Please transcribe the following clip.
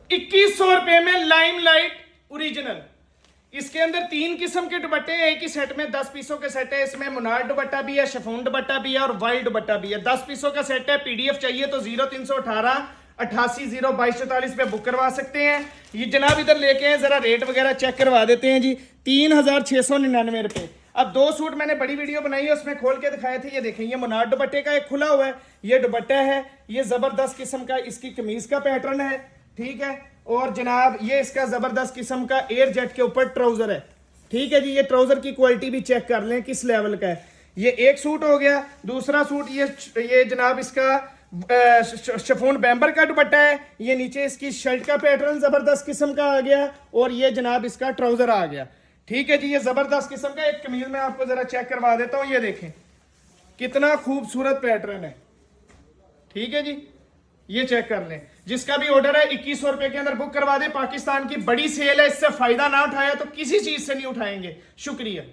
2100 रुपए में limelight original. इसके अंदर 3 किस्म के दुपट्टे हैं, एक ही सेट में 10 पीसों के सेट है। इसमें मुनार दुपट्टा भी है, शिफॉन दुपट्टा भी है और वाइल्ड दुपट्टा भी है। 10 पीसों का सेट है। पीडीएफ चाहिए तो 0318 88 पे बुक करवा सकते हैं। ये जनाब इधर लेके हैं, जरा रेट वगैरह चेक करवा देते हैं जी। 3699 रुपए। अब 2 सूट मैंने बड़ी वीडियो बनाई है, उसमें खोल के दिखाए थे। ये देखें, ये मुनार दुपट्टे का एक खुला हुआ है, ये दुपट्टा है, ये जबरदस्त किस्म का इसकी कमीज का पैटर्न है, ठीक है। और जनाब ये इसका जबरदस्त किस्म का एयर जेट के ऊपर ट्राउजर है, ठीक है जी। ये ट्राउजर की क्वालिटी भी चेक कर लें किस लेवल का है। ये एक सूट हो गया। दूसरा सूट ये जनाब इसका शिफॉन बैम्बर का दुपट्टा है। ये नीचे इसकी शर्ट का पैटर्न जबरदस्त किस्म का आ गया और ये जनाब इसका ट्राउजर आ गया, ठीक है जी। ये जबरदस्त किस्म का एक कमीज में आपको जरा चेक करवा देता हूं। ये देखें कितना खूबसूरत पैटर्न है, ठीक है जी। ये चेक कर लें। जिसका भी ऑर्डर है 2100 रुपए के अंदर बुक करवा दे। पाकिस्तान की बड़ी सेल है, इससे फायदा ना उठाया तो किसी चीज से नहीं उठाएंगे। शुक्रिया।